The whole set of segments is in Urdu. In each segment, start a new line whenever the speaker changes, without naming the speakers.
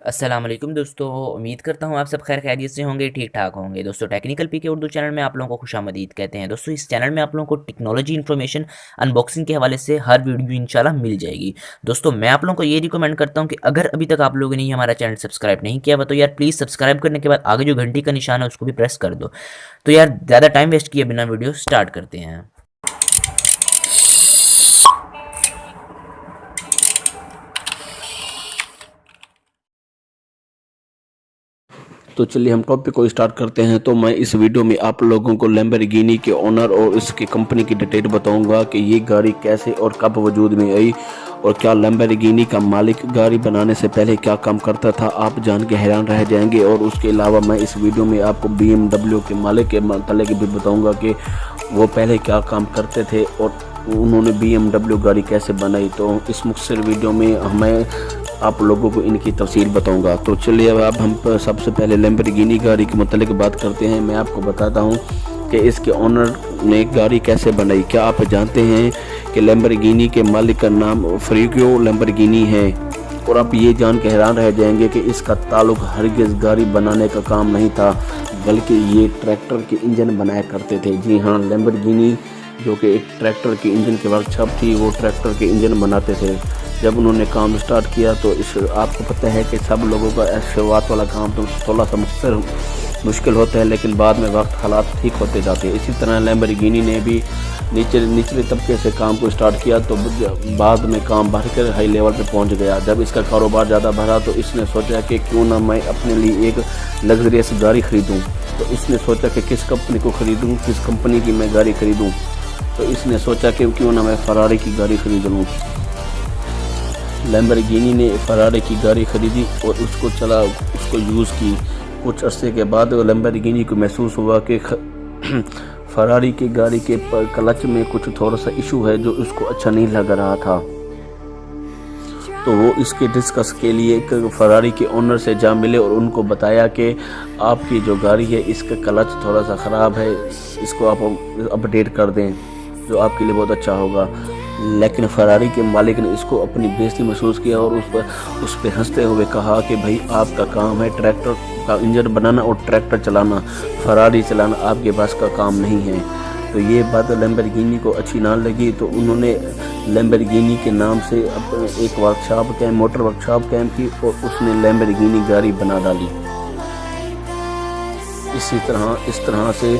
السلام علیکم دوستو، امید کرتا ہوں آپ سب خیر خیریت سے ہوں گے، ٹھیک ٹھاک ہوں گے۔ دوستو ٹیکنیکل پی کے اردو چینل میں آپ لوگوں کو خوش آمدید کہتے ہیں۔ دوستو اس چینل میں آپ لوگوں کو ٹیکنالوجی انفارمیشن ان باکسنگ کے حوالے سے ہر ویڈیو انشاءاللہ مل جائے گی۔ دوستو میں آپ لوگوں کو یہ ریکمینڈ کرتا ہوں کہ اگر ابھی تک آپ لوگوں نے ہمارا چینل سبسکرائب نہیں کیا ہوا تو یار پلیز سبسکرائب کرنے کے بعد آگے جو گھنٹی کا نشان ہے اس کو بھی پریس کر دو۔ تو یار زیادہ ٹائم ویسٹ کیے بنا ویڈیو سٹارٹ کرتے ہیں۔
تو چلیے ہم ٹاپک کو اسٹارٹ کرتے ہیں۔ تو میں اس ویڈیو میں آپ لوگوں کو لیمبورگینی کے اونر اور اس کی کمپنی کی ڈیٹیل بتاؤں گا کہ یہ گاڑی کیسے اور کب وجود میں آئی، اور کیا لیمبورگینی کا مالک گاڑی بنانے سے پہلے کیا کام کرتا تھا، آپ جان کے حیران رہ جائیں گے۔ اور اس کے علاوہ میں اس ویڈیو میں آپ کو BMW کے مالک کے متعلق بھی بتاؤں گا کہ وہ پہلے کیا کام کرتے تھے اور انہوں نے BMW گاڑی کیسے بنائی۔ تو اس مختصر ویڈیو میں میں آپ لوگوں کو ان کی تفصیل بتاؤں گا۔ تو چلیے اب ہم سب سے پہلے لیمبورگینی گاڑی کے متعلق بات کرتے ہیں۔ میں آپ کو بتاتا ہوں کہ اس کے اونر نے گاڑی کیسے بنائی۔ کیا آپ جانتے ہیں کہ لیمبورگینی کے مالک کا نام فریگیو لیمبورگینی ہے؟ اور آپ یہ جان کے حیران رہ جائیں گے کہ اس کا تعلق ہرگز گاڑی بنانے کا کام نہیں تھا، بلکہ یہ ٹریکٹر کے انجن بنایا کرتے تھے۔ جی ہاں، لیمبورگینی جو کہ ایک ٹریکٹر کے انجن کی ورک شاپ تھی، وہ ٹریکٹر کے انجن بناتے تھے۔ جب انہوں نے کام سٹارٹ کیا تو آپ کو پتہ ہے کہ سب لوگوں کا شروعات والا کام تو تھوڑا سا مشکل ہوتا ہے، لیکن بعد میں وقت حالات ٹھیک ہوتے جاتے ہیں۔ اسی طرح لیمبورگینی نے بھی نچلے طبقے سے کام کو سٹارٹ کیا تو بعد میں کام بڑھ کر ہائی لیول پہ پہنچ گیا۔ جب اس کا کاروبار زیادہ بڑھا تو اس نے سوچا کہ کیوں نہ میں اپنے لیے ایک لگژریس گاڑی خریدوں۔ تو اس نے سوچا کہ کس کمپنی کو خریدوں، کس کمپنی کی میں گاڑی خریدوں۔ تو اس نے سوچا کہ کیوں نہ میں فراری کی گاڑی خرید لوں۔ لیمبورگینی نے فراری کی گاڑی خریدی اور اس کو یوز کی۔ کچھ عرصے کے بعد لیمبورگینی کو محسوس ہوا کہ فراری کی گاڑی کے کلچ میں کچھ تھوڑا سا ایشو ہے جو اس کو اچھا نہیں لگ رہا تھا۔ تو وہ اس کے ڈسکس کے لیے ایک فراری کے اونر سے جا ملے اور ان کو بتایا کہ آپ کی جو گاڑی ہے اس کا کلچ تھوڑا سا خراب ہے، اس کو آپ اپڈیٹ کر دیں، جو آپ کے لیے بہت اچھا ہوگا۔ لیکن فراری کے مالک نے اس کو اپنی بےزتی محسوس کیا اور اس پہ ہنستے ہوئے کہا کہ بھائی آپ کا کام ہے ٹریکٹر کا انجن بنانا اور ٹریکٹر چلانا، فراری چلانا آپ کے پاس کا کام نہیں ہے۔ تو یہ بات لیمبورگینی کو اچھی نہ لگی، تو انہوں نے لیمبورگینی کے نام سے ایک موٹر ورک شاپ قائم کی اور اس نے لیمبورگینی گاڑی بنا ڈالی۔ اس طرح سے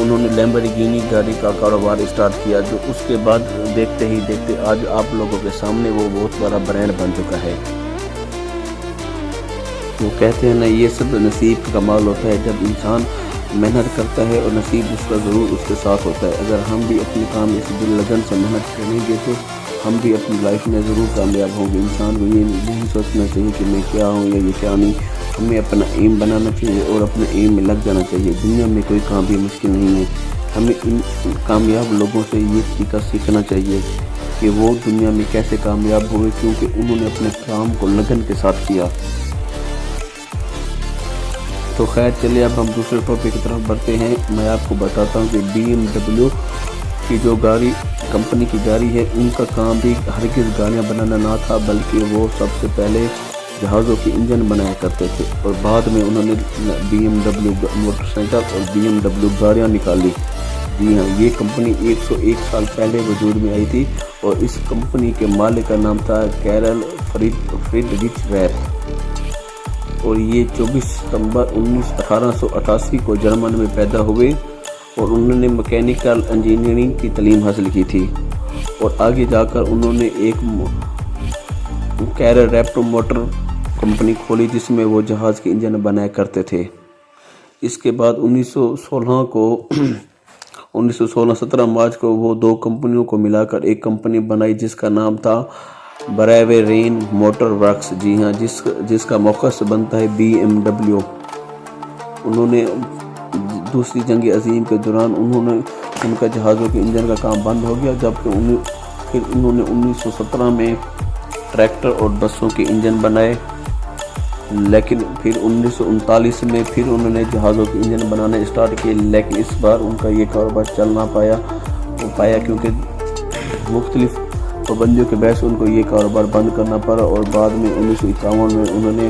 انہوں نے لیمبورگینی گاڑی کا کاروبار اسٹارٹ کیا، جو اس کے بعد دیکھتے ہی دیکھتے آج آپ لوگوں کے سامنے وہ بہت بڑا برانڈ بن چکا ہے۔ وہ کہتے ہیں نا، یہ سب نصیب کا کمال ہوتا ہے۔ جب انسان محنت کرتا ہے اور نصیب اس کا ضرور اس کے ساتھ ہوتا ہے۔ اگر ہم بھی اپنے کام اس دل لگن سے محنت کریں گے تو ہم بھی اپنی لائف میں ضرور کامیاب ہوں گے۔ انسان کو یہ نہیں سوچنا چاہیے کہ میں کیا ہوں یا یہ کیا نہیں، ہمیں اپنا ایم بنانا چاہیے اور اپنے ایم میں لگ جانا چاہیے۔ دنیا میں کوئی کام بھی مشکل نہیں ہے۔ ہمیں ان کامیاب لوگوں سے یہ طریقہ سیکھنا چاہیے کہ وہ دنیا میں کیسے کامیاب ہوئے، کیونکہ انہوں نے اپنے کام کو لگن کے ساتھ کیا۔ تو خیر چلیے اب ہم دوسرے ٹاپک کی طرف بڑھتے ہیں۔ میں آپ کو بتاتا ہوں کہ BMW کی جو کمپنی کی گاڑی ہے، ان کا کام بھی ہرگز گاڑیاں بنانا نہ تھا، بلکہ وہ سب سے پہلے جہازوں کے انجن بنایا کرتے تھے، اور بعد میں انہوں نے BMW موٹر سائیکل اور BMW گاڑیاں نکالی۔ جی ہاں، یہ کمپنی 101 سال پہلے وجود میں آئی تھی اور اس کمپنی کے مالک کا نام تھا کیرل فریڈرچ ریپ، اور یہ 24 ستمبر 1888 کو جرمن میں پیدا ہوئے اور انہوں نے میکینیکل انجینئرنگ کی تعلیم حاصل کی تھی، اور آگے جا کر انہوں نے ایک کیرل ریپ موٹر کمپنی کھولی جس میں وہ جہاز کے انجن بنایا کرتے تھے۔ اس کے بعد 17 مارچ کو وہ دو کمپنیوں کو ملا کر ایک کمپنی بنائی جس کا نام تھا براوے رین موٹر ورکس۔ جی ہاں، جس کا موقع بنتا ہے BMW۔ انہوں نے دوسری جنگ عظیم کے دوران ان کا جہازوں کے انجن کا کام بند ہو گیا، جبکہ پھر انہوں نے 1917 میں ٹریکٹر اور بسوں کے انجن بنائے، لیکن پھر 1939 میں پھر انہوں نے جہازوں کے انجن بنانا اسٹارٹ کیے، لیکن اس بار ان کا یہ کاروبار چل نہ پایا کیونکہ مختلف پابندیوں کے باعث ان کو یہ کاروبار بند کرنا پڑا، اور بعد میں 1951 میں انہوں نے